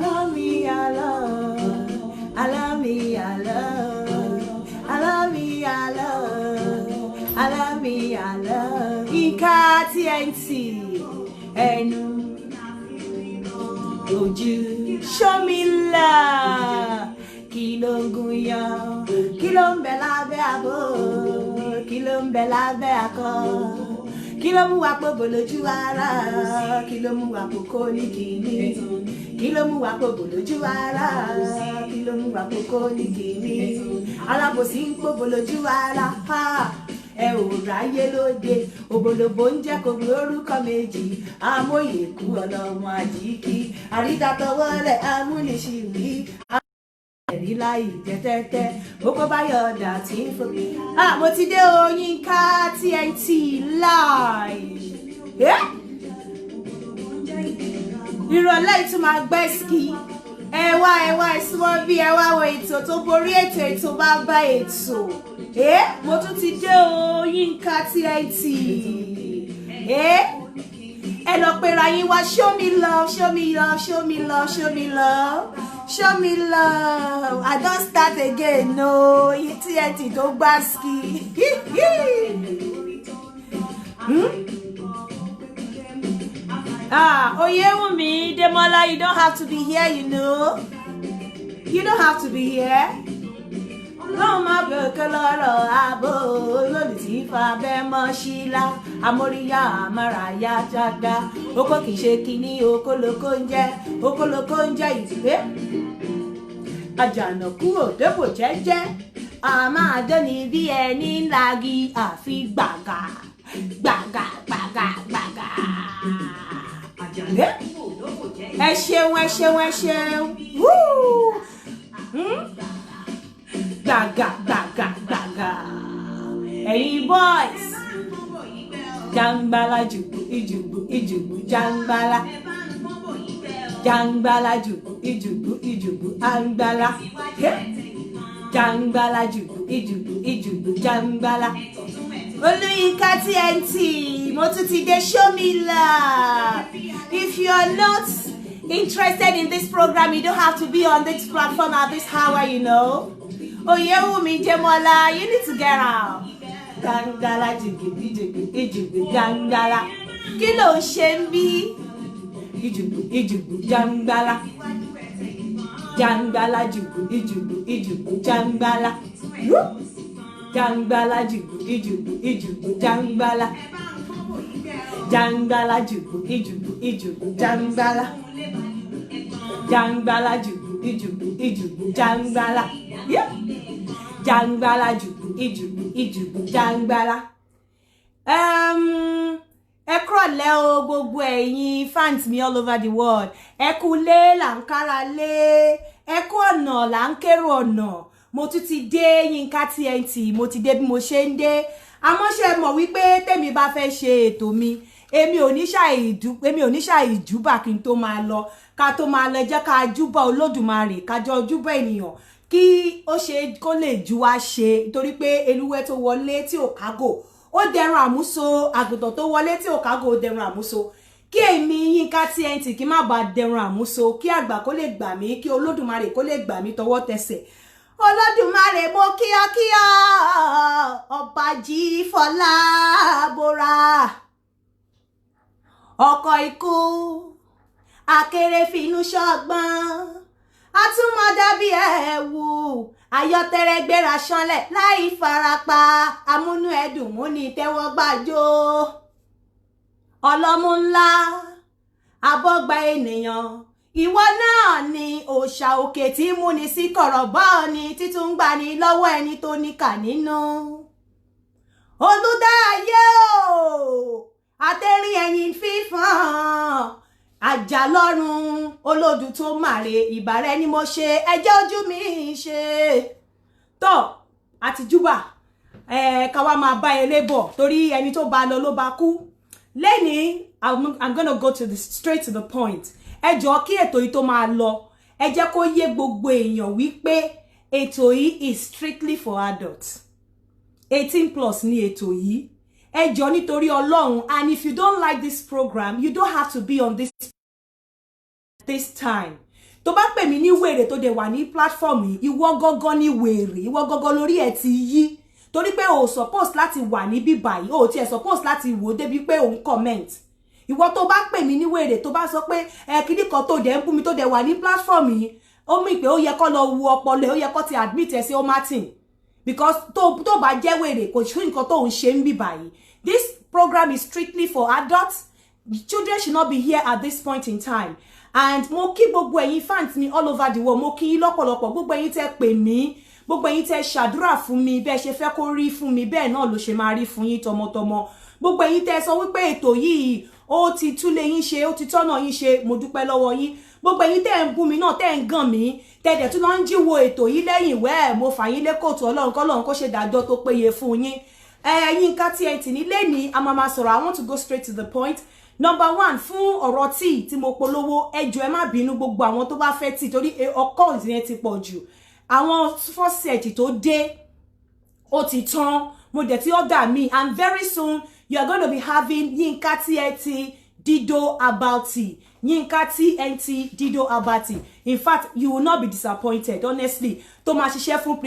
love me, I love. I love me, I love. I love me, I love. I love me, I love. Yinka TNT. Ẹnu ojú. Show me love. Kí ló ń gúnyán? Kí ló ń bẹ lábẹ́ àbò? Kí ló ń bẹ lábẹ́ akọ? Kí ló mú wa pòbò lójú ara? Kí ló mú wa pòkó ní kìíní? Kí ló mú wa pòbò lójú ara? Kí ló mú wa pòkó ní kìíní? Alábòsí ń pòbò lójú ara. Ẹ ò ráyé lóde, òbòlòbò ń jẹ́ kó lórúkọ méjì. Amóye kú ọlọ́mọ àjíkí, àrídàtọwọ́lẹ̀ amúnisìwí. Ẹ̀rí láì jẹ́tẹ́tẹ́, oko báyọ̀ ọ̀dà tí ń fòkè. Mo ti dé o, Yinka TNT live. Ìrọ̀lẹ́ ìtumọ̀ gbẹ́sìkì. Ẹ wá ìsúnmọ́ bí ẹ wá wo ètò tó borí ètò bá bá ètò. Mo tún ti dé o, Yinka TNT. Ẹ lọ pera yín wá, show me love, show me love, show me love, show me love. Show me love. I don't start again, no. TNT tó gbáski. Oyewumi, Demola, you don't have to be here, you know. You don't have to be here. No ma beke lọ́rọ̀ abo lórí tí fa bẹ́ mọ́ sílá amóríyá amárayá jágá oko kìí ṣe kíní okólókó ń jẹ́ ìgbé àjànàkú òdebò jẹ́jẹ́ a máa dẹ́ni bí ẹni ńlági àfi gbàgà. Ẹ ṣeun. Gbàgà. Ẹ̀yin boys. Jangbala ìjùgbù jangbala. Jangbala ìjùgbù angbala. Jangbala ìjùgbù jangbala. Olúyinka TNT, mo tún ti dé, show me love. If you are not interested in this program, you don't have to be on this platform at this hour, you know. Oyewumi, Demola, you need to get out. Jangala ìjùgbù jangala. Kí ló ń ṣe ń bí? Ìjùgbù jangala. Jangala ìjùgbù jangala. Jangala ìjùgbù jangala. Jangala ìjùgbù jangala. Jangbala ìjùgbù jangbala. Jangbala ìjùgbù jangbala. Ẹ kúrọ̀lẹ́ o gbogbo ẹ̀yin fans mi all over the world. Ẹ kú lé là ń kára lé. Ẹ kú ọ̀nà là ń kérò ọ̀nà. Mo tún ti dé Yinka TNT, mo ti dé bí mo ṣe ń dé. Àmọ́ ṣé mọ̀ wípé tèmi bá fẹ́ ṣe ètò mi, èmi ò ní ṣàì júbà kí n tó máa lọ. Ká tó máa lọ jẹ́ ká júbà Olódùmarè, ká jọ júbà ènìyàn kí ó ṣe kó lè ju wá ṣe, torí pé eluwẹ́ tó wọlé tí ò kágò ó dẹrùn àmúso, àgùntàn tó wọlé tí ò kágò ó dẹrùn àmúso. Kí èmi Yinka TNT kí má bàa dẹrùn àmúso, kí àgbà kó lè gbà mí, kí Olódùmarè kó lè gbà mí tọwọ́ tẹsẹ̀. Olódùmarè mo kíákíá ọba jí fọlá bora ọkọ̀ ikú akéré finú ṣọgbọ́n atúmọ̀ dàbí ẹ̀wù ayọ̀tẹ̀rẹ̀ gbéra ṣánlẹ̀ láì farapa amúnú ẹ̀dùn múni tẹ́wọ́ gbàjọ ọlọ́mú ńlá abọ́gba ènìyàn ìwọ náà ni òòṣà òkè tí múni sí kọ̀rọ̀bọ́ ni títún gbà ní lọ́wọ́ ẹni tó níkà nínú olùdáyé o àtẹ̀rín ẹ̀yìn fífọ́n àjà lọ́rùn olódù tó màrè ìbàrẹ̀ ni mo ṣe ẹjẹ́ ojú mi ṣe tó àti júbà ká wá máa bá eré bọ̀ torí ẹni tó bá lọ ló bá kú lẹ́ni I'm gonna go straight to the point ẹ jọ̀ọ́ kí ètò yìí tó máa lọ ẹ jẹ́ kó yé gbogbo èèyàn wípé ètò yìí is strictly for adults 18+ ní ètò yìí ẹ jọ̀ọ́ nítorí Ọlọ́run, and if you don't like this program, you don't have to be on this time. Tó bá pè mí ní wèrè tó dé wà ní platform yìí, ìwọ gángan ní wèrè, ìwọ gángan lórí ẹ̀ ti yí. Torí pé o suppose láti wà ní bíbáyìí, o tiẹ̀ suppose láti wò débi pé o ń comment. Ìwọ tó bá pè mí ní wèrè tó bá sọ pé kíní kan tó dé ń bú mi tó dé wà ní platform yìí, ó mì pé ó yẹ kó lọ wo ọpọlọ, ó yẹ kó ti admit ẹ sí o Martin. Because tó bá jẹ́ wèrè kò sí nǹkan tó ń ṣe ń bíbáyìí. This program is strictly for adults. Children should not be here at this point in time. And mo kí gbogbo ẹ̀yin fans mi all over the world, mo kí yín lọ́pọ̀lọpọ̀, gbogbo ẹ̀yin tẹ́ pè mí, gbogbo ẹ̀yin tẹ́ ṣàdúrà fún mi, bẹ́ẹ̀ ṣe fẹ́ kó rí fún mi, bẹ́ẹ̀ náà ló ṣe máa rí fún yín tọmọtọmọ. Gbogbo ẹ̀yin tẹ́ sọ wípé ètò yìí ó ti túlé yín ṣe, ó ti tọ́nà yín ṣe, mo dúpẹ́ lọ́wọ́ yín. Gbogbo ẹ̀yin tẹ́ ń bú mi náà, tẹ́ ń gàn mí, tẹ́ dẹ̀ tún lọ ń jíwo ètò yìí lẹ́yìn wẹ́, mo fà yín lé kóòtù Ọlọ́run k'Ọlọ́run kó ṣe dájọ́ tó péye fún yín. Yínká TNT ní lẹ́ni a máa sọ̀rọ̀. I want to go straight to the point. Number one, fún ọ̀rọ̀ tí mo polówó, ẹ jọ̀ọ́ ẹ má bínú gbogbo àwọn tó bá fẹ́ tí torí ọkọ̀ ìyẹn ti pọ̀ jù. Àwọn faucet tó dé ó ti tán, mo dẹ̀ ti order mi, and very soon you are going to be having Yínká TNT Dido Herbal Tea. Yínká TNT Dido Herbal Tea. In fact, you will not be disappointed, honestly. Tó máa ṣiṣẹ́ fún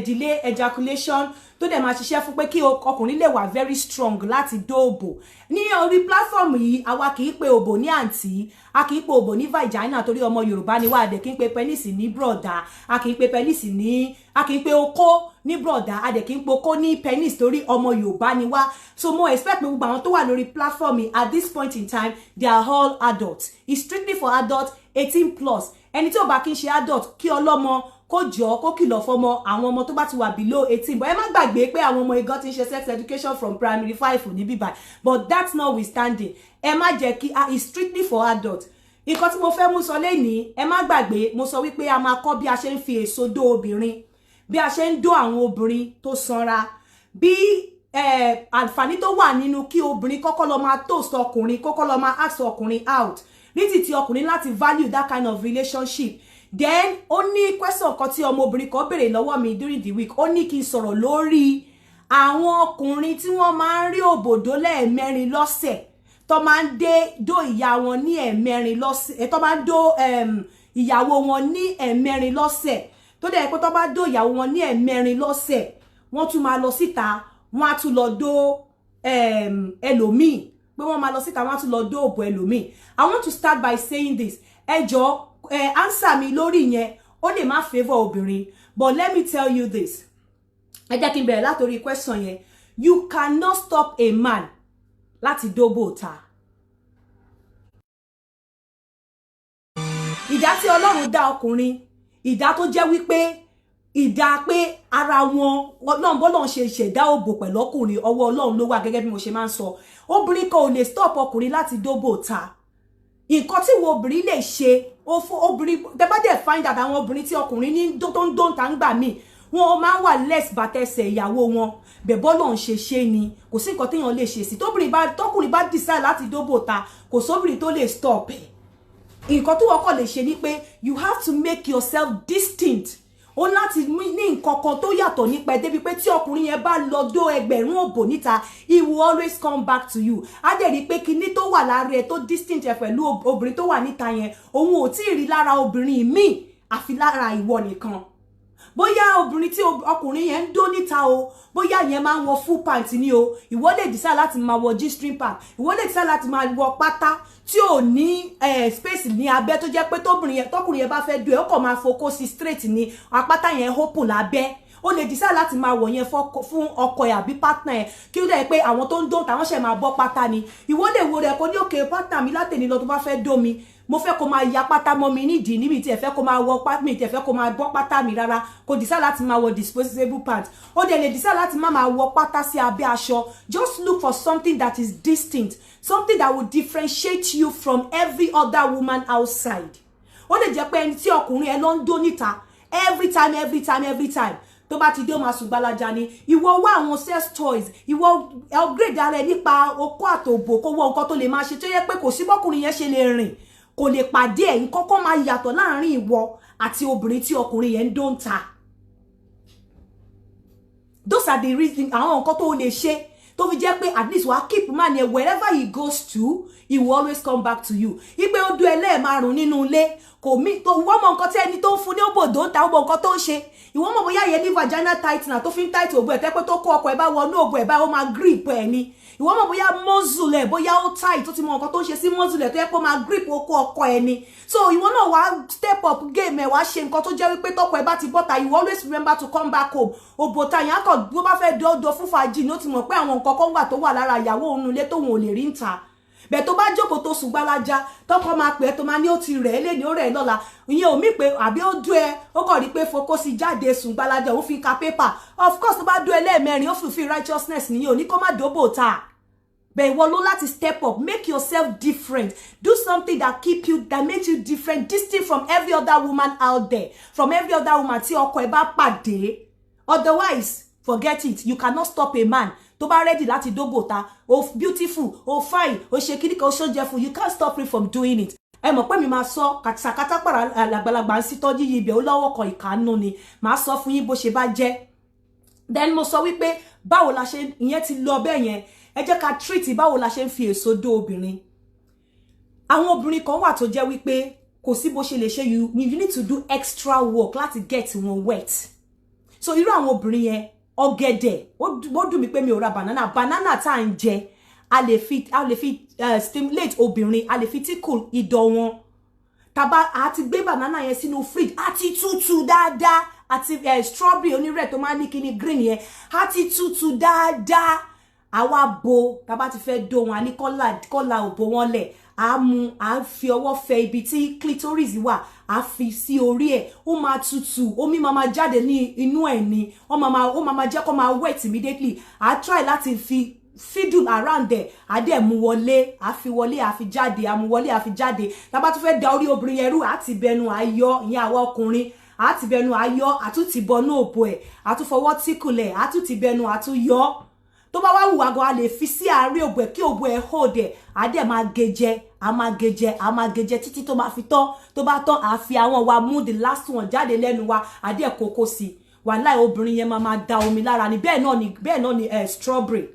delay ejaculation, tó dẹ̀ máa ṣiṣẹ́ fún pé kí ọkùnrin lè wà very strong láti dóòbò. Ní orí platform yìí, àwa kì í pe òbò ní àǹtí, a kì í pe òbò ní vagina torí ọmọ Yorùbá ni wá, a dẹ̀ kì í pe penis ní broda, a kì í pe penis ní, a kì í pe okó ní broda, a dẹ̀ kì í pe okó ní penis torí ọmọ Yorùbá ni wá. So mo expect pé gbogbo àwọn tó wà lórí platform yìí at this point in time, they are all adults. It's strictly for adults 18 plus. Ẹni tí ó bá kí ń ṣe adult, kí ọlọ́mọ kó jọ kó kìlọ̀ fọ́mọ àwọn ọmọ tó bá ti wà below 18. But ẹ má gbàgbé pé àwọn ọmọ igan ti ń ṣe sex education from primary 5 ní bíbá. But that's notwithstanding, ẹ má jẹ́ kí it's strictly for adults. Nǹkan tí mo fẹ́ mú sọ lẹ́ni, ẹ má gbàgbé mo sọ wípé a máa kọ́ bí a ṣe ń fi èso dó obìnrin, bí a ṣe ń dó àwọn obìnrin tó sanra, bí àǹfààní tó wà nínú kí obìnrin kọ́kọ́ lọ máa toast ọkùnrin, kọ́kọ́ lọ máa ask ọkùnrin out, ní ti ọkùnrin láti value that kind of relationship. Then ó ní question kan tí ọmọbìnrin kan béèrè lọ́wọ́ mi during the week, ó ní kí n sọ̀rọ̀ lórí àwọn ọkùnrin tí wọ́n máa ń rí òbòdó lẹ́ẹ̀mẹ́rin lọ́sẹ̀, tó máa ń dó ìyá wọn ní ẹ̀ẹ̀mẹ́rin lọ́sẹ̀, tó máa ń dó ìyàwó wọn ní ẹ̀ẹ̀mẹ́rin lọ́sẹ̀, tó dẹ̀ pé tó bá dó ìyàwó wọn ní ẹ̀ẹ̀mẹ́rin lọ́sẹ̀, wọ́n tún máa lọ síta, wọ́n á tún lọ dó ẹlòmíì, pé wọ́n máa lọ síta, wọ́n á tún lọ dó òbò ẹlòmíì. I want to start by saying this. Ẹ jọ̀ọ́ answer mi lórí yẹn, ó lè má favor obìnrin, but let me tell you this. Ẹ jẹ́ kí n bẹ̀rẹ̀ látorí question yẹn. You cannot stop a man láti dóbò ta. Ìdá tí Ọlọ́run dá ọkùnrin, ìdá tó jẹ́ wípé ìdá pé ara wọn Ọlọ́run bọ́lọ́run ṣe ṣẹ̀dá òbò pẹ̀lú ọkùnrin, ọwọ́ Ọlọ́run ló wà gẹ́gẹ́ bí mo ṣe máa ń sọ. Obìnrin kan ò lè stop ọkùnrin láti dóbò ta. Nǹkan tí wo obìnrin lè ṣe, ó fún obìnrin, tẹ́ bá dẹ̀ find out àwọn obìnrin tí ọkùnrin ní tó ń dóńtà ń gbà mí, wọn máa ń wà less bàtẹ́sẹ̀ ìyàwó wọn, bẹ̀bọ́ lọ́n ṣe ni, kò sí nǹkan téèyàn lè ṣe sí. Tọkùnrin bá decide láti dóbò ta, kò sóbìnrin tó lè stop ẹ̀. Nǹkan tó wọ́kọ̀ lè ṣe ni pé you have to make yourself distinct. Ó láti ní nǹkan kan tó yàtọ̀ nípa débi pé tí ọkùnrin yẹn bá lọ dó ẹgbẹ̀rún òbò níta, he will always come back to you. Á dẹ̀ rí pé kinní tó wà lára ẹ̀ tó distinct ẹ̀ pẹ̀lú obìnrin tó wà níta yẹn, òun ò tí ì rí lára obìnrin míì àfi lára ìwọ nìkan. Bóyá obìnrin tí ọkùnrin yẹn ń dó níta o, bóyá yẹn máa ń wọ full pant ni o, ìwọ lè decide láti máa wọ G-string pant, ìwọ lè decide láti máa wọ pátá tí ò ní space ní abẹ́, tó jẹ́ pé tọkùnrin yẹn bá fẹ́ dó ẹ̀, ó kàn máa focus straight ní apáta yẹn open lábẹ́. O lè decide láti máa wọ̀ yẹn fún ọkọ ẹ̀ àbí partner ẹ̀, kí ó dẹ̀ pé àwọn tó ń dó táwọn ṣẹ̀ máa bọ́ pátá ni. Ìwọ lè wo rẹ̀ kó ní òkè partner mi látẹ̀ni lọ tó bá fẹ́ dó mi, mo fẹ́ kó máa ya pátá mọ́ mi nídìí, níbi tí ẹ fẹ́ kó máa wọ pátá mi, tí ẹ fẹ́ kó máa bọ́ pátá mi rárá, kò decide láti máa wọ disposable pants. Ó dẹ̀ lè decide láti máa wọ pátá sí abẹ́ aṣọ. Just look for something that is distinct, something that will differentiate you from every other woman outside. Ó lè jẹ́ pé ẹni tí ọkùnrin ẹ lọ ń dó níta every time tó bá ti dé ó máa sùn gbalaja ni. Ìwọ wá àwọn sex toys, ìwọ upgrade ara ẹ nípa okó àtòbò, kó wọ nǹkan tó lè máa ṣe tó yẹ pé kò sí bọ́kùnrin yẹn ṣe lè rìn, kò lè pàdé ẹ̀. Nǹkan kan máa yàtọ̀ láàrin ìwọ àti obìnrin tí ọkùnrin yẹn ń dó ń ta. Those are the reasons, àwọn nǹkan tó lè ṣe tó fi jẹ́ pé at least wàá keep man yẹn wherever he goes to he will always come back to you. Ipe ó dún ẹlẹ́ẹ̀márùn nínú ilé kò mí tó wọ́n mọ nǹkan tí ẹni tó ń fún ní òbòdó ń ta ọmọ nǹkan tó ń ṣe ìwọ́n mọ̀ bóyá yẹn ní vagina tightener tó fi ń tight òbò ẹ̀ tẹ́ pé tó kó ọkọ̀ ẹ̀ bá wọnú òbò ẹ̀ bá ó máa grip ẹ̀ ni ìwọ́n mọ̀ bóyá muzzle ẹ̀ bóyá ó tight tó ti mọ nǹkan tó ń ṣe sí muzzle ẹ̀ tó yẹ pé ó máa grip okó ọkọ̀ ẹ̀ ni so ìwọ náà wàá step up game ẹ̀ wàá ṣe nǹkan tó jẹ́ wípé tọkọ ẹ̀ bá ti bọ́ta you always remember to come back home òbò ta yẹn akọ̀ bó bá fẹ́ dọ́dọ̀ fún fàájì ní ó ti mọ̀ pé àwọn nǹkan kan wà tó wà lára ìyàwó òun ilé tóun ò lè rí ń ta bẹ́ẹ̀ tó bá jókòó tó sùn gbalaja tọkọ máa pè é tó máa ní ó ti rẹ̀ ẹ́ lẹ́ni ó rẹ̀ ẹ́ lọ́la ìyẹn ò mí pé àbí ó dún ẹ ó kàn rí pé fokó sí jáde sùn gbalaja ó fi ka paper of course tó bá dún ẹ lẹ́ẹ̀mẹrin ó fi righteousness nìyẹn ò ní kó má dóbò ta bẹ́ẹ̀ ìwọ ló láti step up make yourself different do something that keep you that makes you different distinct from every other woman out there from every other woman tí ọkọ ẹ bá pàdé otherwise forget it you cannot stop a man tó bá ready láti dóbò ta o beautiful o fine o ṣe kíní kan o ṣojẹful you can't stop him from doing it ẹ mọ̀ pé mi máa sọ kàtàkàtà pàrà àgbàlagbà ń sítọ́ yíyí ibẹ̀ ó lọ́wọ́ kan ìkànnù ni màá sọ fún yín bó ṣe bá jẹ́ then mo sọ wípé báwo la ṣe ìyẹn ti lọ bẹ́ẹ̀ yẹn ẹ jẹ́ ká treat báwo la ṣe ń fi èso dó obìnrin àwọn obìnrin kan wà tó jẹ́ wípé kò sí bó ṣe lè ṣe you need to do extra work láti get wọn wet so irú àwọn obìnrin yẹn ọ̀gẹ̀dẹ̀ ó dùn mí pé mi ò ra banana tá ń jẹ a lè fi stimulate obìnrin a lè fi tickle ìdọ̀ wọn tàbá a ti gbé banana yẹn sínú fridge àti tútù dáadáa àti strawberry onírẹ̀ tó máa ní kíní green yẹn àti tútù dáadáa àwa bo tàbá ti fẹ́ dó wọn a ní kọ́là òbò wọn lẹ̀ a fi ọwọ́ fẹ ibi tí clitoris wà a fi sí orí ẹ̀ ó máa tutù omi máa jáde ní inú ẹ̀ ni ó máa jẹ́ kó máa wet immediately a try láti fi fiddle around there a dẹ̀ mú wọlé a fi wọlé a fi jáde a mú wọlé a fi jáde tàbá tún fẹ́ da orí obìnrin yẹn rú a ti bẹnu ayọ̀ ìyẹn àwa ọkùnrin a ti bẹnu ayọ̀ a tún ti bọnú òbò ẹ̀ a tún fọwọ́ tíkùlẹ̀ a tún ti bẹnu a tún yọ tó bá wá wùwà gan a lè fi sí àárín òbò ẹ̀ kí òbò ẹ̀ hold ẹ̀ a dẹ̀ máa gejẹ a máa gejẹ títí tó máa fi tán tó bá tán a fi àwọn wa mú the last one jáde lẹ́nu wa a dẹ̀ kókó sí wàláhì obìnrin yẹn máa da omi lára ni bẹ́ẹ̀ náà ni strawberry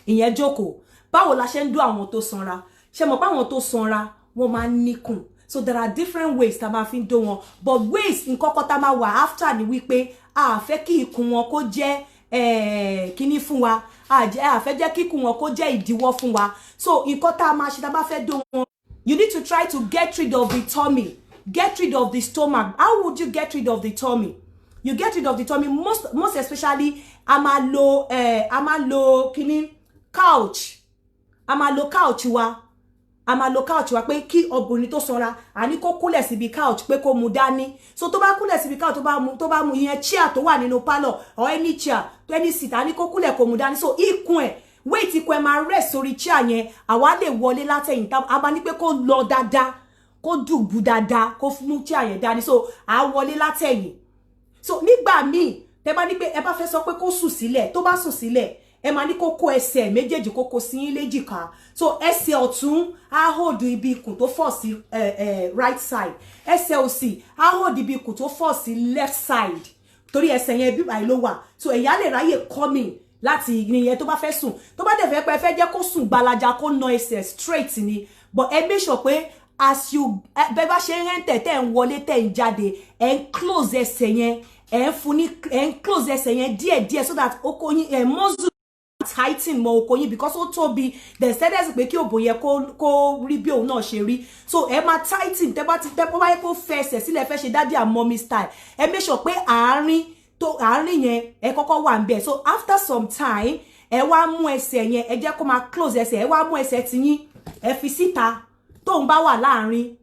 ìyẹn jókòó báwo la ṣe ń dó àwọn tó sanra ṣe mọ̀ pé àwọn tó sanra wọ́n máa ń níkùn so there are different ways tá máa fi ń dó wọn but ways nǹkan kan tá máa wà after ni wípé a fẹ́ kí ikùn wọn kó jẹ́ kíní fún wa a fẹ́ jẹ́ kí ikùn wọn kó jẹ́ ìdíwọ́ fún wa so nǹkan tá máa ṣe tá bá fẹ́ dó wọn you need to try to get rid of the tummy get rid of the stomach how would you get rid of the tummy you get rid of the tummy most especially a máa lo kíní couch a máa lo couch wa pé kí obìnrin tó sanra àní kó kúnlẹ̀ síbi couch pé kó mú dání so tó bá kúnlẹ̀ síbi couch tó bá mú ìyẹn chair tó wà nínú parlour or any chair any seat àní kó kúnlẹ̀ kó mú dání so ikùn ẹ̀ weight ikùn ẹ̀ máa rest sórí chair yẹn àwa lè wọlé látẹ̀yìn a bá ní pé kó lọ dáadáa kó dùbù dáadáa kó mú chair yẹn dání so à wọlé látẹ̀yìn so nígbà míì tẹ́ bá ní pé ẹ bá fẹ́ sọ pé kó sùn sílẹ̀ tó bá sùn sílẹ̀ ẹ máa ní kó kó ẹsẹ̀ méjèèjì kó kó sí léjìká so ẹsẹ̀ ọ̀tún á hold ibi ikùn tó fọ́ sí right side ẹsẹ̀ òsì á hold ibi ikùn tó fọ́ sí left side torí ẹsẹ̀ yẹn bí báyìí ló wà so ẹ̀yà lè ráyè coming láti ìyẹn tó bá fẹ́ sùn tó bá dẹ̀ fẹ́ pé ẹ fẹ́ jẹ́ kó sùn gbalaja kó na ẹsẹ̀ straight ni but ẹ make sure pé as you bẹ́ bá ṣe ń rẹ́ǹtẹ̀ tẹ̀ ń wọlé tẹ̀ ń jáde ẹ̀ ń close ẹsẹ̀ yẹn ẹ̀ ń fún ní ẹ̀ ń close ẹsẹ̀ yẹn díẹ̀díẹ̀ so that okó yín muscle tighten mọ oko yín because ó tóbi then steadily pé kí òbò yẹ kó rí bí òun náà ṣe rí so ẹ máa tighten tẹ́ bá yẹ kó fẹsẹ̀ sílẹ̀ fẹ́ ṣe daddy and mommy style ẹ make sure pé àárín yẹn ẹ kọ́kọ́ wà ńbẹ̀ so after some time ẹ wá mú ẹsẹ̀ yẹn ẹ jẹ́ kó máa close ẹsẹ̀ ẹ wá mú ẹsẹ̀ tiyín ẹ fi síta tóun bá wà láàrin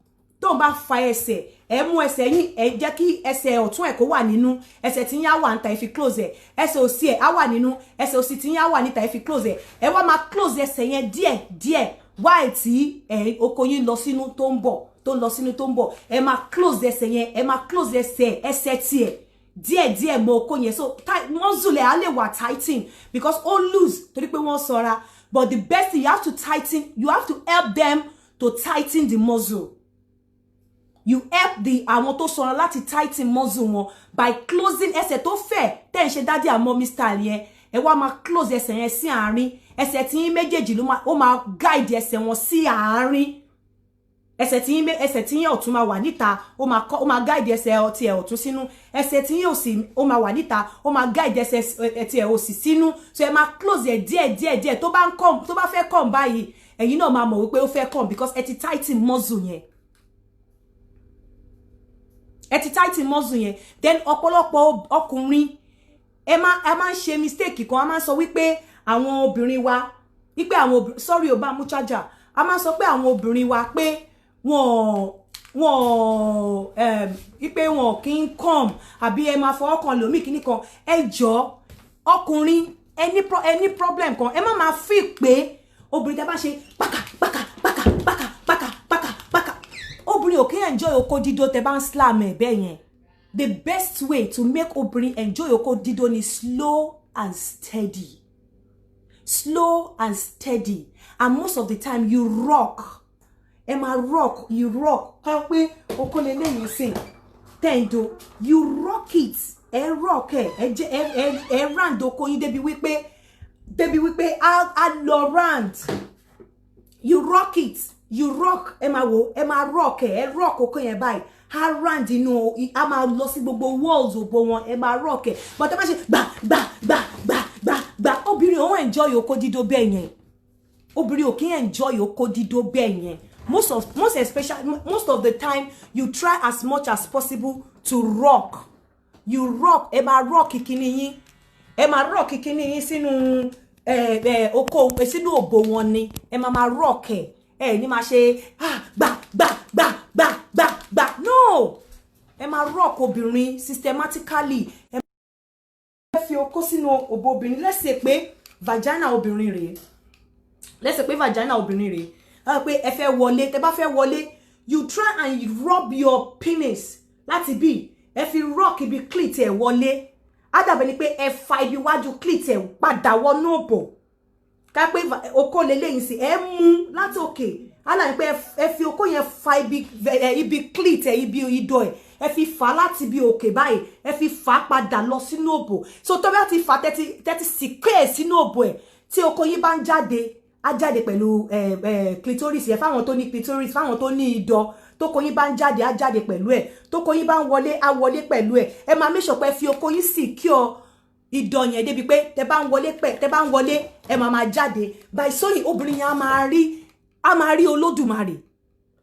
tóun bá fa ẹsẹ̀ ẹ mú ẹsẹ̀ yín ẹ jẹ́ kí ẹsẹ̀ ọ̀tún ẹ̀ kó wà nínú ẹsẹ̀ tí yín á wà níta ẹ fi close ẹ̀ ẹsẹ̀ òsì ẹ̀ á wà nínú ẹsẹ̀ òsì tí yín á wà níta ẹ fi close ẹ̀ ẹ wá máa close ẹsẹ̀ yẹn díẹ̀ wáì tí oko yín lọ sínú tó ń bọ̀ ẹ máa close ẹsẹ̀ yẹn ẹ máa close ẹsẹ̀ tiẹ̀ díẹ̀ mọ oko yẹn so muscle ẹ̀ á lè wà tighten because ó loose torí pé wọ́n sanra but the best thing you have to help them to tighten the muscle. You help àwọn tó sanra láti tighten muscle wọn by closing ẹsẹ̀ tó fẹ̀ tẹ́ ń ṣe daddy and mommy style yẹn ẹ wá máa close ẹsẹ̀ yẹn sí àárín ẹsẹ̀ tí yín méjèèjì ló máa guide ẹsẹ̀ wọn sí àárín ẹsẹ̀ tí yín ọ̀tún máa wà níta ó máa guide ẹsẹ̀ ti ẹ̀ ọ̀tún sínú ẹsẹ̀ tí yín òsì ó máa wà níta ó máa guide ẹsẹ̀ ti ẹ̀ òsì sínú so ẹ máa close ẹ̀ díẹ̀ tó bá fẹ́ come báyìí ẹ̀yin náà máa mọ̀ wípé ó fẹ́ come because ẹ ti tighten muscle yẹn then ọ̀pọ̀lọpọ̀ ọkùnrin ẹ máa ń ṣe mistake kan a máa ń sọ wípé àwọn obìnrin wa wípé àwọn sorry ó bá mú charger a máa ń sọ pé àwọn obìnrin wa pé wípé wọn kì í come àbí ẹ máa fọwọ́ kan lòmíì kíní kan ẹ jọ̀ọ́ ọkùnrin any problem kan ẹ máa fi pé obìnrin tẹ́ bá ṣe pákà obìnrin ò kí enjoy oko dídó tẹ́ bá ń slam ẹ̀ bẹ́ẹ̀ yẹn the best way to make obìnrin enjoy oko dídó ni slow and steady and most of the time you rock ẹ máa rock you rock ká pé oko lélẹ́yìn sìn tendo you rock it ẹ rock ẹ round oko yín débi wípé a lọ round you rock it you rock ẹ máa wò ẹ máa rock ẹ rock oko yẹn báyìí a round inú a máa lọ sí gbogbo walls òbò wọn ẹ máa rock ẹ but ẹ máa ṣe gbà obìnrin ò enjoy oko dídó bẹ́ẹ̀ yẹn obìnrin ò kí enjoy oko dídó bẹ́ẹ̀ yẹn most of the time you try as much as possible to rock you rock ẹ máa rock kíní yín sínú oko sínú òbò wọn ni ẹ máa rock ẹ ní máa ṣe gbà no ẹ máa rock obìnrin systematically ẹ fi oko sínú òbò obìnrin let's say pé vagina obìnrin rèé pé ẹ fẹ́ wọlé tẹ́ bá fẹ́ wọlé you try and rub your penis láti bí ẹ fi rock ibi clit ẹ wọlé á dàbẹ̀ ni pé ẹ fa ibi wájú clit ẹ padà wọnú òbò ká pé oko lélẹ́yìn sí ẹ mú láti òkè á là ní pé ẹ fi oko yẹn fa ibi clit ẹ ibi ìdọ̀ ẹ fi fà láti bí òkè báyìí ẹ fi fà padà lọ sínú òbò so tó bá ti fà tẹ́tí sìkẹ́ sínú òbò ẹ tí oko yín bá ń jáde á jáde pẹ̀lú clitoris yẹn fáwọn tó ní clitoris fáwọn tó ní ìdọ̀ tó kó yín bá ń jáde á jáde pẹ̀lú ẹ̀ tó kó yín bá ń wọlé á wọlé pẹ̀lú ẹ̀ ẹ máa make sure pé fi oko yín secure ìdọ̀ yẹn débi pé tẹ́ bá ń wọlé ẹ máa jáde by sewing obìnrin yẹn á máa rí olódùmarè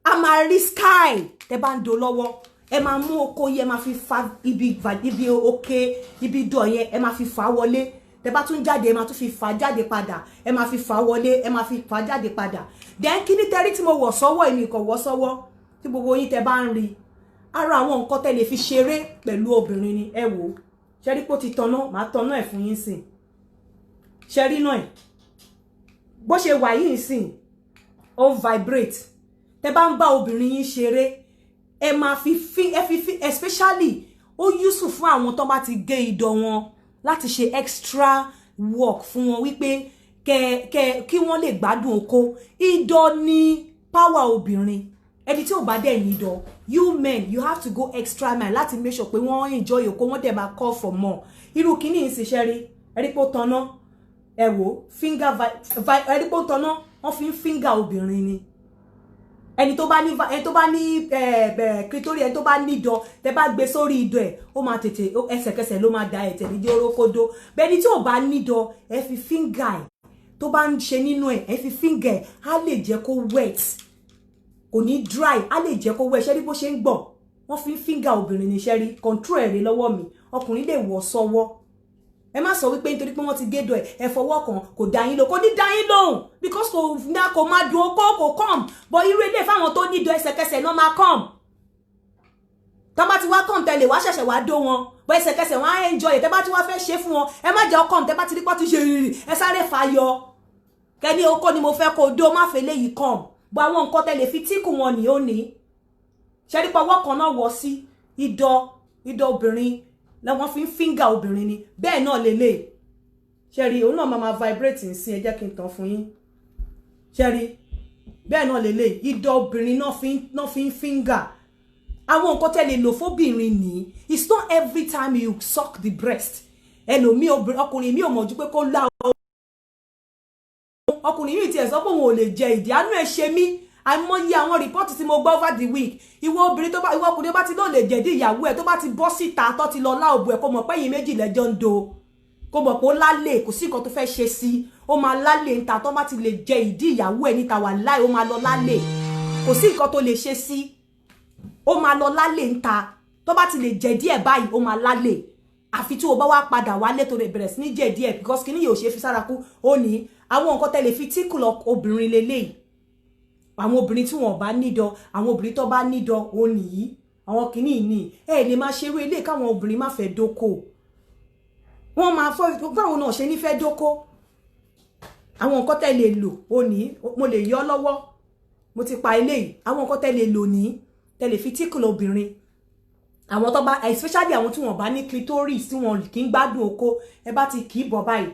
á máa rí sky tẹ́ bá ń do lọ́wọ́ ẹ máa mú oko yẹn ẹ máa fi fa ibi òkè ibi ìdọ̀ yẹn ẹ máa fi fà wọlé tẹ́ bá tún jáde ẹ máa tún fi fà jáde padà ẹ máa fi fà wọlé ẹ máa fi fà jáde padà then kí ni tẹ́rí tí mo wọ̀ sọ́wọ́ èmi kò wọ̀ sọ́wọ́ tí gbogbo yín tẹ́ bá ń rí ara àwọn nǹkan tẹ́ lè fi ṣeré pẹ̀lú obìnrin ni ẹ wò ṣẹ́rí pé ó ti tanná màá tanná ẹ̀ fún yín sìn ṣẹ́rí náà ẹ̀ bó ṣe wà yìí sìn ó vibrate tẹ́ bá ń bá obìnrin yín ṣeré ẹ máa fi especially ó useful fún àwọn tó bá ti gé ìdọ̀ wọn láti ṣe extra work fún wọn wípé kí wọ́n lè gbádùn oko ìdọ̀ ní power obìnrin ẹni tí ò bá dẹ̀ ní ìdọ̀ you men you have to go extra mile láti make sure pé wọ́n enjoy oko wọ́n dẹ̀ máa call for more irú kíní yìí sì ṣe rí ẹ̀rí pé ó tanná ẹ wò finger ẹ̀rí pé ó tanná wọ́n fi ń finger obìnrin ni ẹni tó bá ní clitoris ẹni tó bá ní ìdọ̀ tẹ́ bá gbé sórí ìdọ̀ ẹ̀ ó máa tètè ẹsẹ̀kẹsẹ̀ ló máa da ẹ̀tẹ̀ ní jẹ́ orókódó bẹ́ẹ̀ ni tí ò bá ní ìdọ̀ ẹ fi finger ẹ̀ tó bá ń ṣe nínú ẹ̀ ẹ fi finger ẹ̀ á lè jẹ́ kó wet kò ní dry á lè jẹ́ kó wet ṣẹ́rí bó ṣe ń gbọ̀n wọ́n fi finger obìnrin ní ṣẹ́rí control ẹ̀rẹ́ lọ́wọ́ mi ọkùnrin lè wọ̀ sọ́wọ́ ẹ má sọ wípé nítorí pé wọ́n ti gédọ̀ ẹ fọwọ́ kan kò dá yín lò kò ní dá yín lóhùn because kò máa dùn okó kò come but irú ilé fáwọn tó nídọ̀ ẹsẹ̀kẹsẹ̀ náà máa come tó bá ti wá come tẹ́lẹ̀ wá ṣẹ̀ṣẹ̀ wá dó wọn but ẹsẹ̀kẹsẹ̀ wọn á enjoy tẹ́ bá ti wá fẹ́ ṣe fún wọn ẹ má jẹ́ come tẹ́ bá ti rí pọ́ ti ṣe rírì ẹ sáré fàyọ kẹ́ni okó ni mo fẹ́ kó dó má fẹ́ léyìí come but àwọn nǹkan tẹ́lẹ̀ fi tíkù wọn ní ó ní ṣẹ́rí pọ̀ wọ́n kan náà wọ̀ sí ìdọ̀ obìnrin lẹ́wọ́n fi ń finger obìnrin ni bẹ́ẹ̀ náà lélẹ̀ ṣẹ́rí òun náà máa vibrate ń sin ẹ jẹ́ kí n tàn fún yín ṣẹ́rí bẹ́ẹ̀ náà lélẹ̀ ìdọ̀ obìnrin náà fi ń finger àwọn nǹkan tẹ́lẹ̀ lò fóbìnrin ní it's not every time you suck the breast ẹlòmí ọkùnrin mi ò mọ̀ ju pé kó lá ọkùnrin yìí tiẹ̀ sọ pé òun ò lè jẹ ìdí àánú ẹ̀ ṣe mí àìmọye àwọn rìpọ́ọ̀tì tí mo gbọ́ over the week ìwọ obìnrin tó bá ìwọ ọkùnrin tó bá ti lọ lè jẹ̀dí ìyàwó ẹ̀ tó bá ti bọ́ síta tó ti lọ lá òbú ẹ̀ kó mọ̀ pé ẹ̀yin méjì lẹ́jọ́ ń do kó mọ̀ pé ó lálẹ́ kò sí nǹkan tó fẹ́ ṣe sí ó máa lálẹ́ níta tó bá ti lè jẹ ìdí ìyàwó ẹ̀ níta wà láì ó máa lọ lálẹ́ kò sí nǹkan tó lè ṣe sí ó máa lọ lálẹ́ níta tó bá ti lè jẹ díẹ̀ báyìí ó máa lálẹ́ àfi tí o bá wá padà wálé tó lè bẹ̀rẹ̀ sí ní jẹ díẹ̀ because kíní yóò ṣe fi sára kú ó ní àwọn nǹkan tẹ́lẹ̀ fi tíkùlọ obìnrin lélẹ́yìí àwọn obìnrin tí wọn bá nídọ̀ àwọn obìnrin tó bá nídọ̀ ó nìyí àwọn kíní ní lè máa ṣerú ilé káwọn obìnrin má fẹ́ dóko wọ́n máa fọ́ báwọn náà ṣe ní fẹ́ dóko àwọn nǹkan tẹ́lẹ̀ lò ó ní mo lè yọ lọ́wọ́ mo ti pa eléyìí àwọn nǹkan tẹ́lẹ̀ lò ní tẹ́lẹ̀ fi tíkùlọ obìnrin àwọn tó bá especially àwọn tí wọ́n bá ní clitoris tí wọ́n kì í gbádùn oko ẹ bá ti kì í bọ̀ báyìí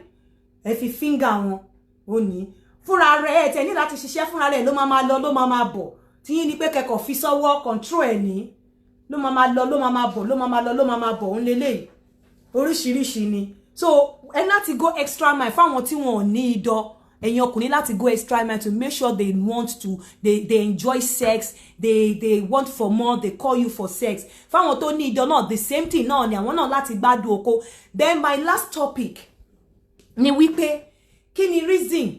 ẹ fi finger wọn ó ní fúnra rẹ̀ ẹ tẹ̀ ní láti ṣiṣẹ́ fúnra rẹ̀ ló máa lọ ló máa bọ̀ tí yín ní pé kẹ́kọ̀ọ́ fi sọ́wọ́ control ẹ̀ ní ló máa lọ ló máa bọ̀ ló máa lọ ló máa bọ̀ ń lélẹ̀ oríṣiríṣi ni so ẹ láti go extra mile fáwọn tí wọn ò ní idọ̀ ẹ̀yin ọkùnrin láti go extra mile to make sure they want to they enjoy sex they want for more they call you for sex fáwọn tó ní idọ̀ náà the same thing náà ni àwọn náà láti gbádùn oko then my last topic ni wípé kí ni reason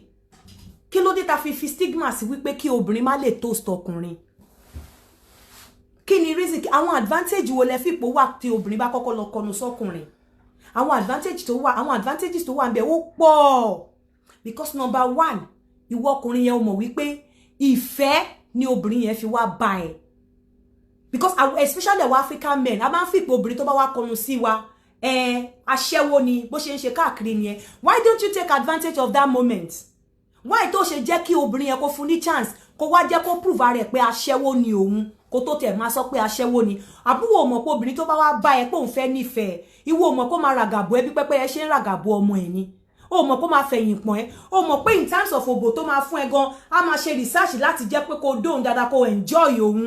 kí ló dé ta fi stigma sí wípé kí obìnrin má lè toast ọkùnrin kí ni reason àwọn advantage wo lẹ fipò wà tí obìnrin bá kọ́kọ́ lọ kọnu sọ́kùnrin àwọn advantages tó wà ńbẹ̀ ó pọ̀ because number one ìwọ ọkùnrin yẹn ó mọ̀ wípé ìfẹ́ ni obìnrin yẹn fi wá bá ẹ because especially our African men a máa ń fipò obìnrin tó bá wá kọnu sí wa aṣẹ́wó ni bó ṣe ń ṣe káàkiri nìyẹn why don't you take advantage of that moment why tó ṣe jẹ́ kí obìnrin yẹn kó fún ní chance kó wá jẹ́ kó prove ara ẹ̀ pé aṣẹ́wó ni òun kó tó tẹ̀ máa sọ pé aṣẹ́wó ni àbúrò mọ̀ pé obìnrin tó bá wá bá ẹ pé òun fẹ́ nífẹ̀ẹ́ ìwọ mọ̀ kó máa ràgàbọ̀ ẹbí pẹ́pẹ́ ẹ ṣe ń ràgàbọ̀ ọmọ ẹ̀ ni ó mọ̀ kó máa fẹ̀yìn pọ̀n ẹ́ ó mọ̀ pé in terms of òbò tó máa fún ẹ gan a máa ṣe research láti jẹ́ pé kó dóhùn dáadáa kó enjoy òun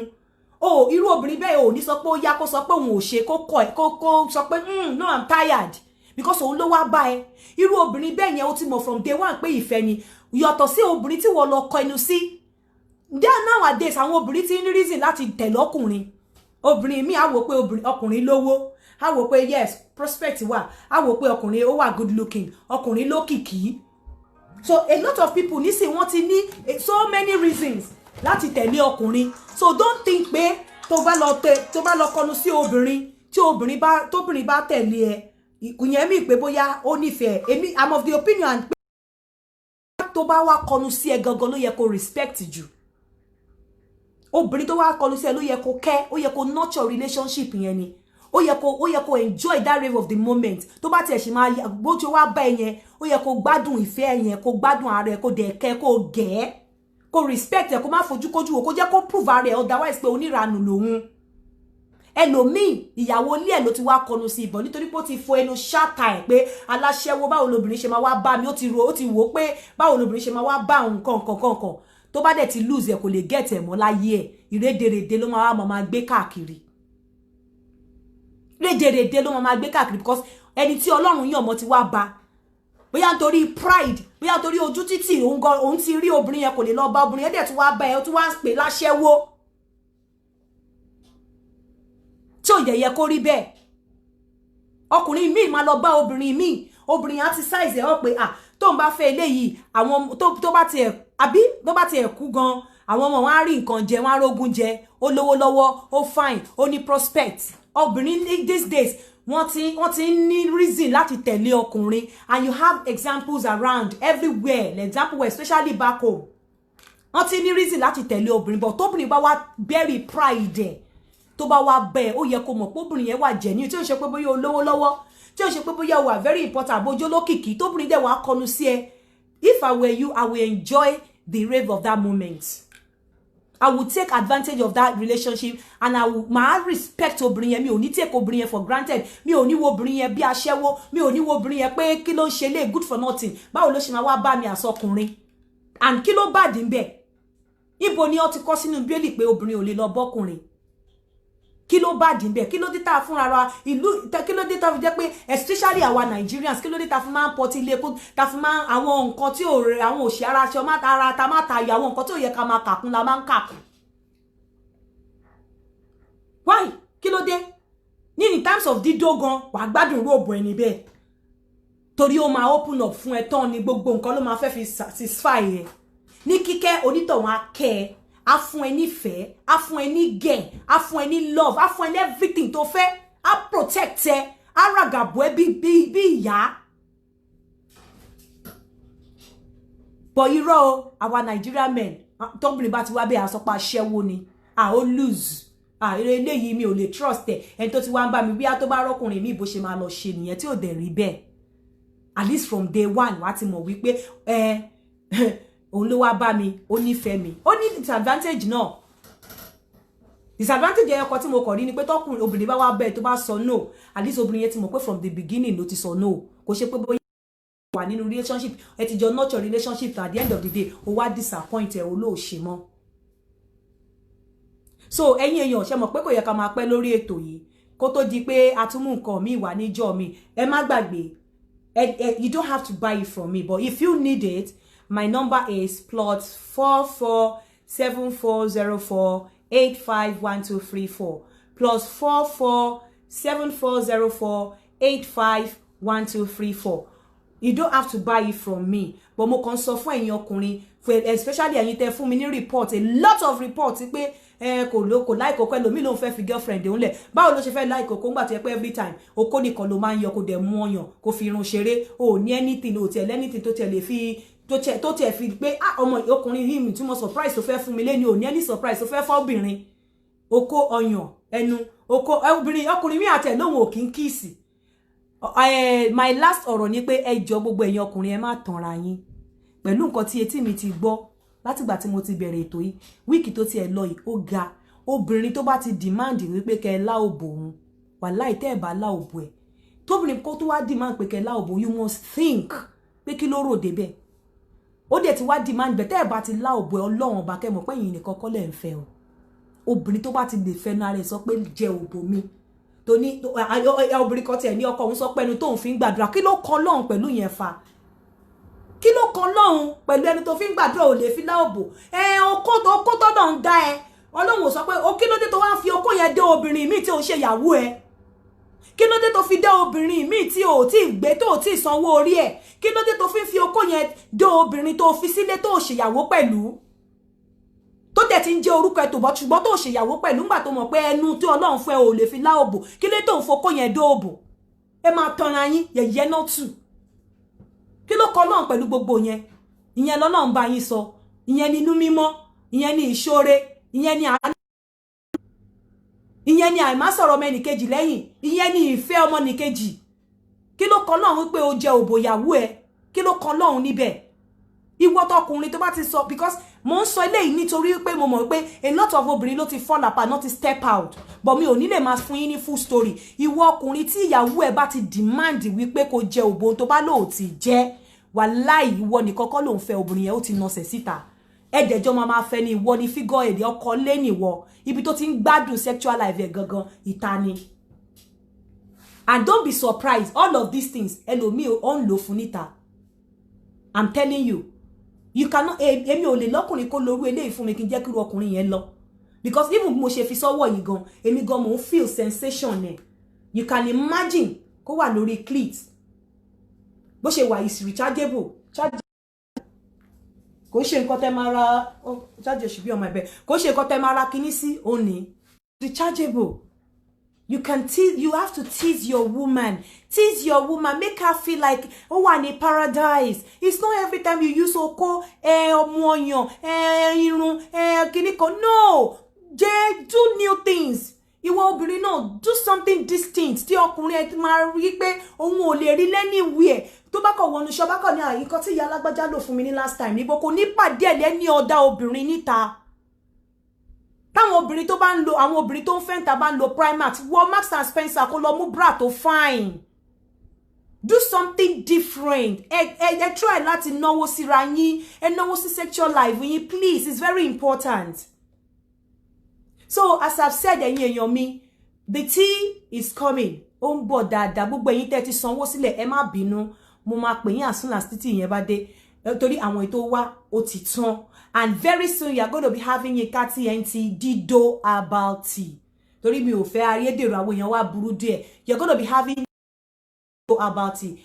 irú obìnrin bẹ́ẹ̀ ò ní sọ pé ó yá kó sọ pé òun ò ṣe kó sọ pé no I'm tired because òun ló wá bá ẹ irú obìnrin bẹ́ẹ̀ yẹn ó ti mọ̀ from day one pé ìfẹ́ ni yàtọ̀ sí obìnrin tí wọ́n lọ kọ inú sí there nowadays àwọn obìnrin tí ní reason láti tẹ̀lé ọkùnrin obìnrin mi á wò pé ọkùnrin lówó á wò pé yes prospect wà á wò pé ọkùnrin ó wà good looking ọkùnrin lókìkí so a lot of people nísìnyí wọ́n ti ní so many reasons láti tẹ̀lé ọkùnrin so don't think pé tó bá lọ kọnu sí obìnrin tí tóbìnrin bá tẹ̀lé ẹ ìyẹn mi pé bóyá ó nífẹ̀ẹ́ èmi I'm of the opinion pé tó bá wá kọnu sí ẹ gangan ló yẹ kó respect jù obìnrin tó wá kọnu sí ẹ ló yẹ kó kẹ́ ó yẹ kó nurture relationship yẹn ni ó yẹ kó enjoy that rave of the moment tó bá tiẹ̀ ṣe máa bójú wá bá ẹ yẹn ó yẹ kó gbádùn ìfẹ́ yẹn kó gbádùn ara ẹ kó dẹ̀ kẹ́ kó gẹ̀ kó respect ẹ kó má fojú kójú wò kó jẹ́ kó prove ara ẹ otherwise pé oníranù lòun ẹlòmíì ìyàwó ilé ẹ ló ti wá kọnu sí ìbọn nítorí pé ó ti fo ẹnu ṣáta ẹ pé aláṣẹwó báwo lobìnrin ṣe máa wá bá mi ó ti wò pé báwo lobìnrin ṣe máa wá bá òun kọ̀ọ̀kan tó bá dẹ̀ ti lose ẹ kò lè get ẹ mọ́ láyé ẹ ìrédèrèdè ló máa gbé káàkiri rédèrèdè ló máa gbé káàkiri because ẹni tí Ọlọ́run yàn mọ́ ti wá bá bóyá nítorí pride bóyá nítorí ojú títì òun ti rí obìnrin yẹn kò lè lọ bá obìnrin yẹn dẹ̀ tún wá bá ẹ ó tún wá ń pè láṣẹ́wó tí ò yẹ kó rí bẹ́ẹ̀ ọkùnrin míì máa lọ bá obìnrin míì obìnrin á ti size ẹ̀ ọ́ pé tó ń bá fẹ́ eléyìí àwọn tó bá tiẹ̀ kú gan àwọn ọmọ wọn á rí nǹkan jẹ wọn á rógún jẹ ó lówó lọ́wọ́ ó fine ó ní prospect obìnrin these days wọ́n ti ní reason láti tẹ̀lé ọkùnrin and you have examples around everywhere example especially back home wọ́n ti ní reason láti tẹ̀lé obìnrin but tóbìnrin bá wá bury pride ẹ̀ tó bá wá bẹ́ẹ̀ ó yẹ kó mọ̀ pé obìnrin yẹn wà genuine tí ó ṣe pé bóyá olówó lọ́wọ́ tí ó ṣe pé bóyá wà very important àbójó lókìkí tóbìnrin dẹ̀ wá kọnu sí ẹ if I were you I will enjoy the rave of that moment I will take advantage of that relationship and I will respect obìnrin yẹn mi ò ní take obìnrin yẹn for granted mi ò ní wo obìnrin yẹn bí aṣẹ́wó mi ò ní wo obìnrin yẹn pé kí ló ń ṣe lé good for nothing báwo ló ṣe máa wá bá mi àsọkùnrin and kí ló bàdí ń bẹ̀ ibo ni ó ti kọ́ sínú bíbélì pé obìnrin ò lè lọ bọ́kùnrin kí ló bá dín bẹ́ẹ̀ kí ló dé tá fún ara ìlú kí ló dé tá fi jẹ́ pé especially our Nigerians kí ló dé tá fi máa pọtí ilé kó tá fi máa àwọn nǹkan tí ò rẹ àwọn òṣì ara ṣe ọmọ ara ta má ta yà àwọn nǹkan tí ò yẹ ká máa kàkún la máa ń kàkún why kí ló dé in terms of dídó gan wàá gbádùn róòbù ẹni bẹ́ẹ̀ torí ó máa open up fún ẹ tán ni gbogbo nǹkan ló máa fẹ́ fi satisfy ẹ ní kíkẹ́ onítọ̀hún á kẹ́ ẹ á fún ẹ nífẹ̀ẹ́ á fún ẹ ní gẹ̀ á fún ẹ ní love á fún ẹ ní everything tó fẹ́ á protect ẹ á ràgàbọ̀ ẹ bí ìyá. But irọ́ o àwa Nigerian men tọ́gbìnrin bá ti wá bẹ́ẹ̀ àsọpá aṣẹ́wó ni ó lose eléyìí mi ò lè trust ẹ ẹni tó ti wá ń bá mi bí a tó bá rọ́kùnrin mi bó ṣe máa lọ ṣe nìyẹn tí ò dẹ̀ rí bẹ́ẹ̀ at least from day one wá ti mọ̀ wípé òun ló wá bá mi ó nífẹ̀ẹ́ mi ó ní disadvantage náà disadvantage ẹyọkọ tí mo kọ̀ rí ni pé tọkùnrin obìnrin bá wá bẹ́ẹ̀ tó bá sọ no at least obìnrin yẹn ti mọ̀ pé from the beginning ló ti sọ no kò ṣe pé bóyá wà nínú relationship ẹ ti jọ nurture relationship at the end of the day ó wá disappoint ẹ ó lóò ṣe mọ́ so ẹ̀yin èèyàn ṣe mọ̀ pé kò yẹ ká máa pẹ́ lórí ètò yìí kó tó di pé a tún mú nǹkan mi wà níjọ́ mi ẹ má gbàgbé you don't have to buy it from me but if you need it my number is +447404851234 +447404851234 you don't have to buy it from me but mo kàn sọ fún ẹ̀yin ọkùnrin especially ẹ̀yin tẹ́ fún mi ní report a lot of reports pé kò like oko ẹlòmíì ló ń fẹ́ fi girlfriend òun lẹ̀ báwo ló ṣe fẹ́ like oko ńgbà tó yẹ pé every time oko nìkan ló máa ń yọ kó dẹ̀ mú ọyàn kó fi irun ṣeré o ní anything o tiẹ̀ anything tó tiẹ̀ lè fi tó tiẹ̀ fi pé ọmọ ọkùnrin yìí mi tí mo surprise tó fẹ́ fún mi lẹ́ni ò ní any surprise tó fẹ́ fọ́ obìnrin oko ọyàn ẹnu oko ọkùnrin mi àtẹ̀ lóhun ò kí ń kíìsì my last ọ̀rọ̀ ni pé ẹ jọ gbogbo ẹ̀yin ọkùnrin ẹ má tanra yín pẹ̀lú nǹkan tí etí mi ti gbọ́ látìgbà tí mo ti bẹ̀rẹ̀ ètò yìí wíìkì tó tiẹ̀ lọ yìí ó ga obìnrin tó bá ti demand wípé kẹ́ lá òbò òun wàláhì tẹ́ ẹ̀ bá lá òbò ẹ̀ tóbìnrin kó tó wá demand pé kẹ́ lá òbò you must think pé kí ló rò débẹ̀ ó dẹ̀ ti wá demand bẹ̀ tẹ́ ẹ̀ bá ti lá òbò ẹ̀ ọlọ́run ọba kẹ́ mọ̀ pé yìí nìkan kọ́ lẹ̀ ń fẹ́ o obìnrin tó bá ti lè fẹ́ náà rẹ̀ sọ pé jẹ òbò mi tó ní obìnrin kan tiẹ̀ ní ọkọ òun sọ pé ẹnu tóun fi ń gbàdúrà kí ló kan lọ́hùn pẹ̀lú yẹn fa kí ló kan lọ́hùn pẹ̀lú ẹni tó fi ń gbàdúrà ò lè fi lá òbò okó tọ́dọ̀ ń dá ẹ ọlọ́run ò sọ pé kí ló dé tó wá ń fi okó yẹn dé obìnrin míì tí ò ń ṣe ìyàwó ẹ kí ló dé tó fi dé obìnrin míì tí ò tí gbé tó ò tí sanwó orí ẹ kí ló dé tó fi okó yẹn dé obìnrin tó fi sílé tó ṣèyàwó pẹ̀lú tó dẹ̀ ti ń jẹ́ orúkọ ẹ̀ tó bọ́ ṣùgbọ́n tó ṣèyàwó pẹ̀lú ńgbà tó mọ̀ pé ẹnu tí ọlọ́run fẹ́ ò lè fi lá òbò kí ló tó ń fokó yẹn dé òbò ẹ máa tanra yín yẹ̀yẹ́ náà tù kí ló kọ́ lọ́run pẹ̀lú gbogbo yẹn ìyẹn lọ́lọ́run bá yín sọ ìyẹn ni inú mímọ́ ìyẹn ni ìṣoore ìyẹn ni àánú ìyẹn ni àìmásọ̀rọ̀ ọmọ ẹnìkejì lẹ́yìn ìyẹn ni ìfẹ́ ọmọ ẹnìkejì kí ló kọ́ lọ́run pé o jẹ òbò ìyàwó ẹ kí ló kọ́ lọ́run níbẹ̀ ìwọ tọkùnrin tó bá ti sọ because mo ń sọ eléyìí nítorí pé mo mọ̀ pé a lot of obìnrin ló ti fall apart not ti step out but mi ò ní lè máa fún yín ní full story ìwọ ọkùnrin tí ìyàwó ẹ bá ti demand wípé kó jẹ òbò tó bá lóò ti jẹ wàláì ìwọ nìkan kọ́ ló ń fẹ́ obìnrin yẹn ó ti nọsẹ̀ síta ẹ̀dẹ̀jọ́ máa fẹ́ ni ìwọ ni figure èdè ọkọ lé nìwọ ibi tó ti ń gbádùn sexual life ẹ̀ gangan ìta ni and don't be surprised all of these things ẹlòmíì ó ń lò fún níta I'm telling you you cannot èmi ò lè lọ́kùnrin kó lórú eléyìí fún mi kí n jẹ́ kí irú ọkùnrin yẹn lọ because even mo ṣe fi sọ́wọ́ yìí gan èmi gan mo ń feel sensation ẹ̀ you can imagine kó wà lórí clit bó ṣe wà is rechargeable kò ṣe nǹkan tẹ́ máa ra charge should be on my bed kò ṣe nǹkan tẹ́ máa ra kíní sí òní rechargeable you can tease you have to tease your woman make her feel like oh wà ní paradise it's not every time you use oko ọmọ ọyàn irun kíní kan no jẹ́ do new things ìwọ obìnrin náà do something distinct tí ọkùnrin ẹ máa rí pé òun ò lè rí anywhere tó bá kọ̀ wọnú ṣọ́ bá kọ̀ ní àyíkọ́ tí ìyá alágbájá lò fún mi ní last time níbo kò ní pàdé ẹ̀ lẹ́ni ọ̀dà obìnrin níta táwọn obìnrin tó bá ń lo àwọn obìnrin tó ń fẹ́ǹtà bá ń lo Primark wọ Marks and Spencer kó lọ mú bra tó fine do something different ẹ try láti náwó síra yín ẹ náwó sí sexual life yín please it's very important so as I've said ẹ̀yin èèyàn mi the tea is coming. Ó ń bọ̀ dáadáa. Gbogbo ẹ̀yin tẹ́ ti sanwó sílẹ̀, ẹ má bínú. Mo máa pè yín as soon as títí yẹn bá dé. Torí àwọn ètò wa ó ti tán. And very soon you are going to be having Yinka TNT Dido Herbal Tea. Torí mi ò fẹ́ ayédèrú àwọn èèyàn wá burú díẹ̀. You're going to be having Dido Herbal Tea.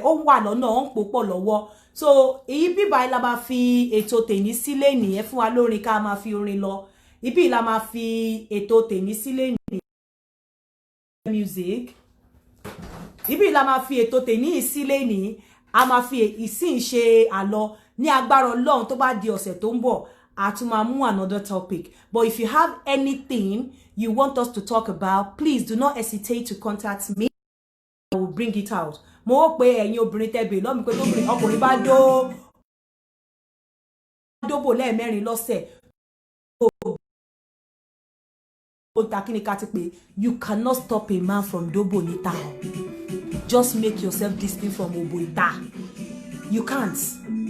Ó wà lọ́nà, ó ń pòpọ̀ lọ́wọ́. So, èyí bíbá la máa fi ètò tèmi sílé nìyẹn fún wa lórin ká máa fi orin lọ. Ibi la máa fi ètò tèmi sílé nìyẹn. Music. Ibi la máa fi ètò tèmi sílé nìyẹn. A máa fi ìsìn ṣe àlọ ní agbára Ọlọ́run tó bá di ọ̀sẹ̀ tó ń bọ̀. A tún máa mú another topic. But if you have anything you want us to talk about, please do not hesitate to contact me. I will bring it out. Mo pe ẹ̀yin obìnrin tẹ́ bẹ̀ lọ mi pé tó bìnrin ọkùnrin bá dóbò lẹ́ẹ̀mẹ́rin lọ́sẹ̀. O ta kíni ká ti pé you cannot stop a man from dóbò níta. Just make yourself distinct from obo ìta. You can't.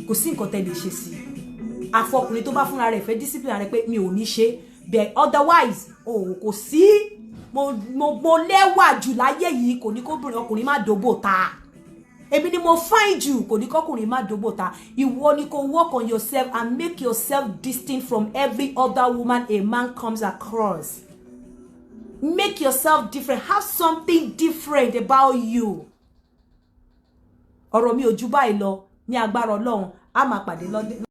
Kò sí nǹkan tẹ́ lè ṣe sí. Àfọkùnrin tó bá fúnra rẹ̀ fẹ́ discipline rẹ̀ pé mi ò ní ṣe. But otherwise, kò sí mo lẹ́wà jù láyé yìí kò ní kó ọkùnrin má dóbò ta. Èmi ni mo find you kò ní kọkùnrin má dóbò ta. Ìwọ ni kó work on yourself and make yourself distinct from every other woman a man comes across. Make yourself different. Have something different about you. Ọ̀rọ̀ mi ò jù báyìí lọ ní agbára Ọlọ́run. A máa pàdé lọ́dẹ.